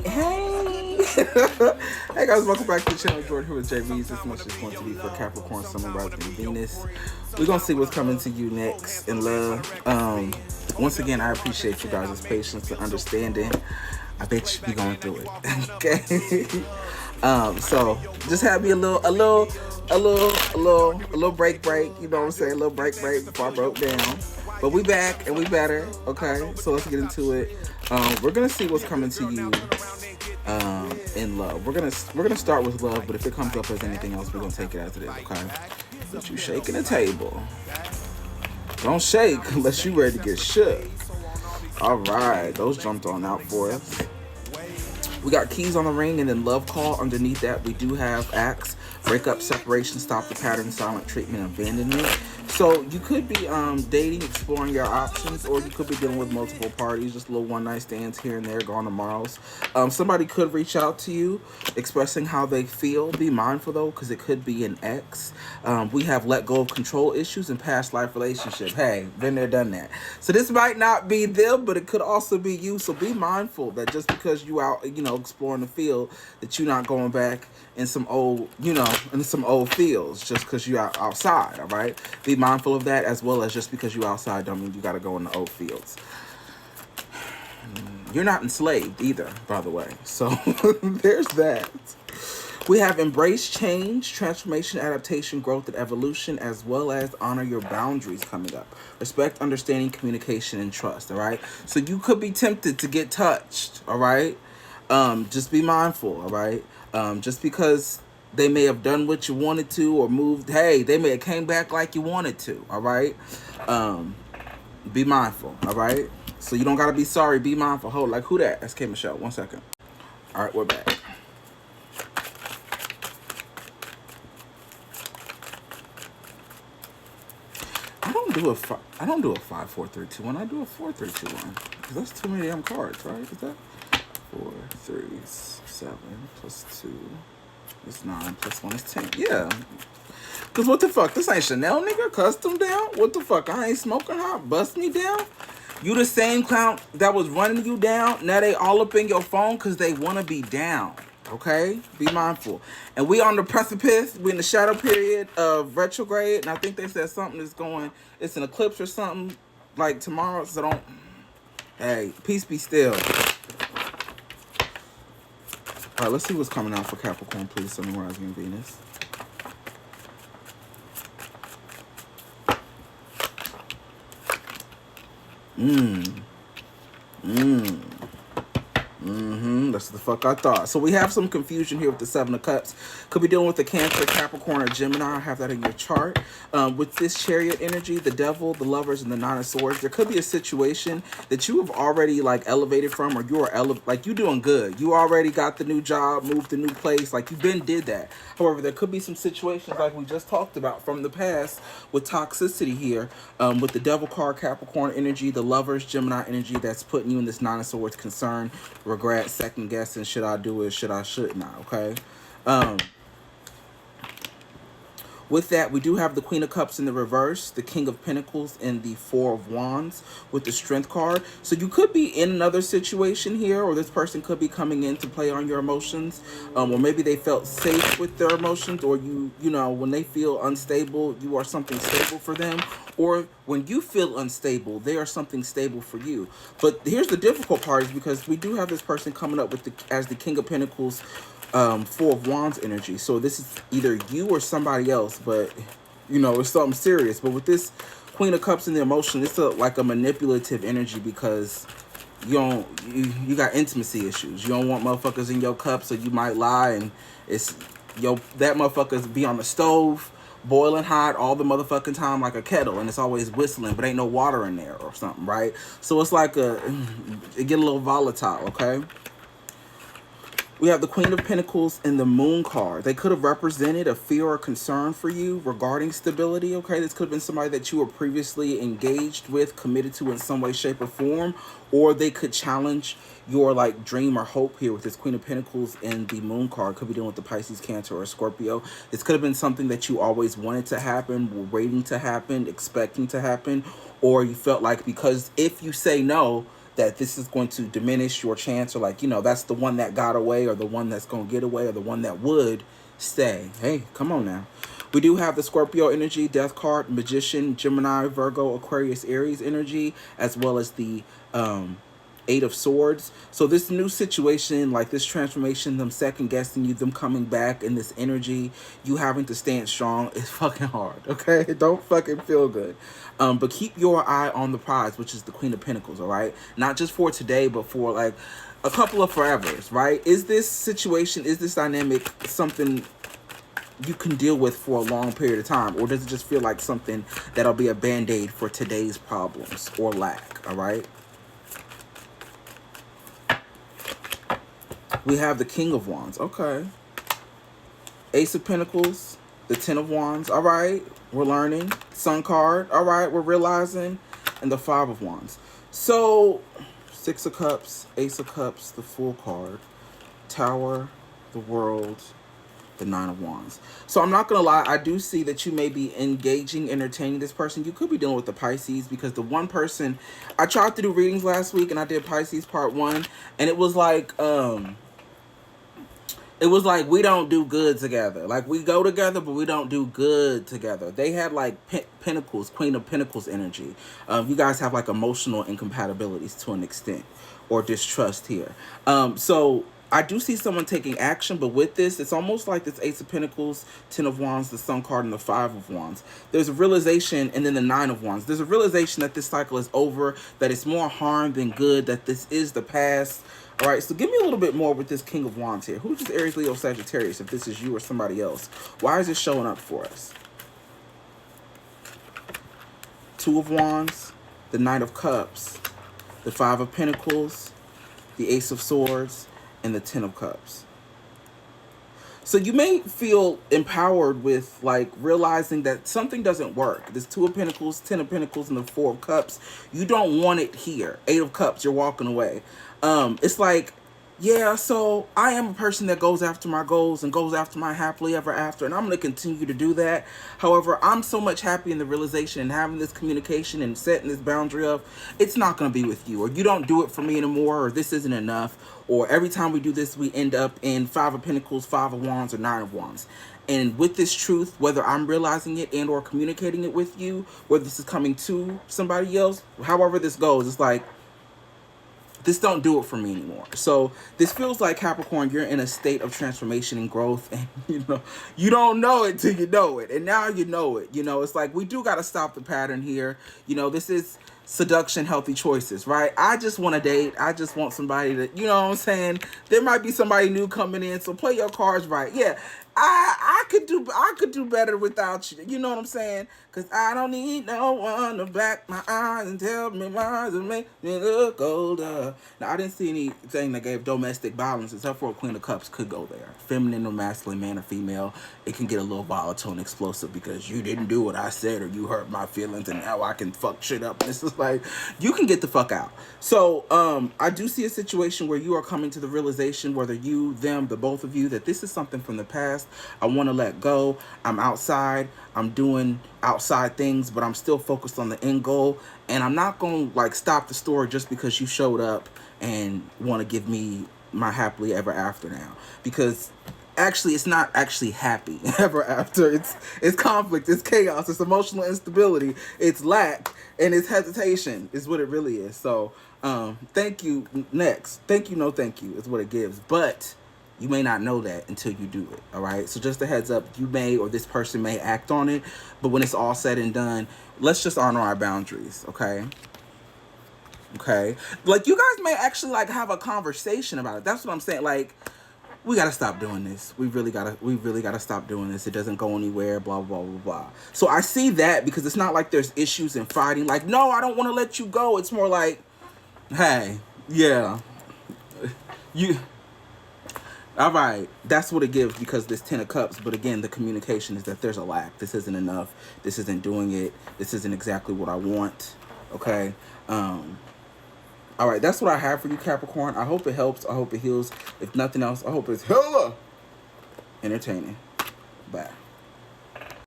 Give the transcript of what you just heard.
Hey. Hey guys, welcome back to the channel. Jordan here with JVs. This much is going to be for Capricorn, Sun, Rising, and Venus. We're gonna see what's coming to you next in love. Once again, I appreciate you guys' patience and understanding. I bet you be going through it. Okay. So just have me a little break. You know what I'm saying? A little break before I broke down. But we back and we better. Okay. So let's get into it. We're gonna see what's coming to you in love. We're gonna start with love, but if it comes up as anything else, we're gonna take it as it is. Okay. But you shaking the table. Don't shake unless you ready to get shook. All right, those jumped on out for us. We got keys on the ring and then love call. Underneath that, we do have acts, breakup, separation, stop the pattern, silent treatment, abandonment. So you could be dating, exploring your options, or you could be dealing with multiple parties, just little one-night stands here and there, gone tomorrows. Somebody could reach out to you expressing how they feel. Be mindful, though, because it could be an ex. We have let go of control issues and past life relationship. Hey, been there, done that. So this might not be them, but it could also be you. So be mindful that just because you out, exploring the field, that you're not going back in some old, in some old fields just because you're outside, all right? Be mindful of that, as well as just because you're outside don't mean you got to go in the old fields. You're not enslaved either, by the way. So there's that. We have embrace change, transformation, adaptation, growth, and evolution, as well as honor your boundaries coming up. Respect, understanding, communication, and trust, all right? So you could be tempted to get touched, all right? Just be mindful, all right? Just because they may have done what you wanted to or moved, hey, they may have came back like you wanted to, all right? Be mindful, all right? So you don't got to be sorry. Be mindful. Hold, like, who that? SK Michelle. 1 second. All right, we're back. I don't do a 5, 4, 3, 2, 1. I do a 4, 3, 2, 1. Because that's too many damn cards, right? Is that 4, 3, 7 plus 2 is 9 plus 1 is 10. Yeah. Because what the fuck? This ain't Chanel, nigga. Custom down? What the fuck? I ain't smoking hot. Bust me down? You the same clown that was running you down. Now they all up in your phone because they want to be down. Okay? Be mindful. And we on the precipice. We in the shadow period of retrograde. And I think they said something is going, it's an eclipse or something like tomorrow. So don't, hey, peace be still. All right, let's see what's coming out for Capricorn, please. Sun, Rising, and Venus. That's the fuck I thought. So we have some confusion here with the 7 of Cups. Could be dealing with the Cancer, Capricorn, or Gemini. I have that in your chart. With this Chariot energy, the Devil, the Lovers, and the 9 of Swords, there could be a situation that you have already elevated from, or you are you doing good. You already got the new job, moved to new place, like you did that. However, there could be some situations like we just talked about from the past with toxicity here, with the Devil card, Capricorn energy, the Lovers, Gemini energy, that's putting you in this 9 of Swords concern, regret, second guessing, should I do it, should I, should not, okay? With that, we do have the Queen of Cups in the reverse, the King of Pentacles, and the 4 of Wands with the Strength card. So you could be in another situation here, or this person could be coming in to play on your emotions, or maybe they felt safe with their emotions, or when they feel unstable, you are something stable for them, or when you feel unstable, they are something stable for you. But here's the difficult part, is because we do have this person coming up with as the King of Pentacles, 4 of Wands energy. So this is either you or somebody else, but it's something serious. But with this Queen of Cups and the emotion, it's like a manipulative energy, because you got intimacy issues. You don't want motherfuckers in your cup, so you might lie, and that motherfuckers be on the stove boiling hot all the motherfucking time like a kettle, and it's always whistling, but ain't no water in there or something, right? So it's like it get a little volatile, okay? We have the Queen of Pentacles and the Moon card. They could have represented a fear or concern for you regarding stability, okay? This could have been somebody that you were previously engaged with, committed to in some way, shape, or form, or they could challenge your dream or hope here with this Queen of Pentacles and the Moon card. Could be dealing with the Pisces, Cancer, or Scorpio. This could have been something that you always wanted to happen, were waiting to happen, expecting to happen, or you felt like because if you say no, that this is going to diminish your chance, or like, you know, that's the one that got away, or the one that's going to get away, or the one that would stay. Hey, come on now. We do have the Scorpio energy, Death card, Magician, Gemini, Virgo, Aquarius, Aries energy, as well as the Eight of Swords. So this new situation, like this transformation, them second guessing you, them coming back in this energy, you having to stand strong, is fucking hard, okay? It don't fucking feel good. But keep your eye on the prize, which is the Queen of Pentacles, all right? Not just for today, but for like a couple of forevers, right? Is this situation, is this dynamic something you can deal with for a long period of time, or does it just feel like something that'll be a band-aid for today's problems or lack, all right? We have the King of Wands. Okay. Ace of Pentacles. The Ten of Wands. All right. We're learning. Sun card. All right. We're realizing. And the Five of Wands. So, Six of Cups. Ace of Cups. The Fool card. Tower. The World. The Nine of Wands. So I'm not going to lie. I do see that you may be engaging, entertaining this person. You could be dealing with the Pisces, because the one person... I tried to do readings last week, and I did Pisces part 1. And it was like... It was like, we don't do good together. Like, we go together, but we don't do good together. They had, like, Pentacles, Queen of Pentacles energy. You guys have, like, emotional incompatibilities to an extent. Or distrust here. So, I do see someone taking action, but with this, it's almost like this Ace of Pentacles, Ten of Wands, the Sun card, and the Five of Wands. There's a realization, and then the Nine of Wands. There's a realization that this cycle is over, that it's more harm than good, that this is the past. All right, so give me a little bit more with this King of Wands here. Who's this Aries, Leo, Sagittarius, if this is you or somebody else? Why is it showing up for us? Two of Wands, the Knight of Cups, the Five of Pentacles, the Ace of Swords, and the Ten of Cups. So you may feel empowered with, like, realizing that something doesn't work. This Two of Pentacles, Ten of Pentacles, and the Four of Cups. You don't want it here. Eight of Cups, you're walking away. It's like, yeah, so I am a person that goes after my goals and goes after my happily ever after, and I'm going to continue to do that. However, I'm so much happy in the realization and having this communication and setting this boundary of, it's not going to be with you, or you don't do it for me anymore, or this isn't enough, or every time we do this, we end up in Five of Pentacles, Five of Wands, or Nine of Wands. And with this truth, whether I'm realizing it and or communicating it with you, whether this is coming to somebody else, however this goes, it's like, this don't do it for me anymore. So this feels like, Capricorn, you're in a state of transformation and growth, and you don't know it till you know it, and now you know it. It's like, we do got to stop the pattern here. This is seduction, healthy choices, right? I just want to date. I just want somebody that, you know what I'm saying? There might be somebody new coming in, so play your cards right. Yeah, I could do better without you. You know what I'm saying? Because I don't need no one to black my eyes and tell me lies and make me look older. Now, I didn't see anything that gave domestic violence, except for a Queen of Cups could go there. Feminine or masculine, man or female, it can get a little volatile and explosive because you didn't do what I said, or you hurt my feelings, and now I can fuck shit up. This is like, you can get the fuck out. So, I do see a situation where you are coming to the realization, whether you, them, the both of you, that this is something from the past. I want to let go. I'm outside. I'm doing outside things, but I'm still focused on the end goal. And I'm not going to, like, stop the story just because you showed up and want to give me my happily ever after now. Because actually, it's not actually happy ever after. It's conflict. It's chaos. It's emotional instability. It's lack. And it's hesitation is what it really is. So, thank you. Next. Thank you, no thank you is what it gives. But you may not know that until you do it, all right? So just a heads up, you may, or this person may act on it, but when it's all said and done, let's just honor our boundaries, okay? Okay? Like, you guys may actually, like, have a conversation about it. That's what I'm saying. Like, we gotta stop doing this. We really gotta stop doing this. It doesn't go anywhere, blah, blah, blah, blah. So I see that, because it's not like there's issues and fighting. Like, no, I don't want to let you go. It's more like, hey, yeah, all right, that's what it gives, because this Ten of Cups. But again, the communication is that there's a lack. This isn't enough. This isn't doing it. This isn't exactly what I want. Okay. All right, that's what I have for you, Capricorn. I hope it helps. I hope it heals. If nothing else, I hope it's hella entertaining. Bye.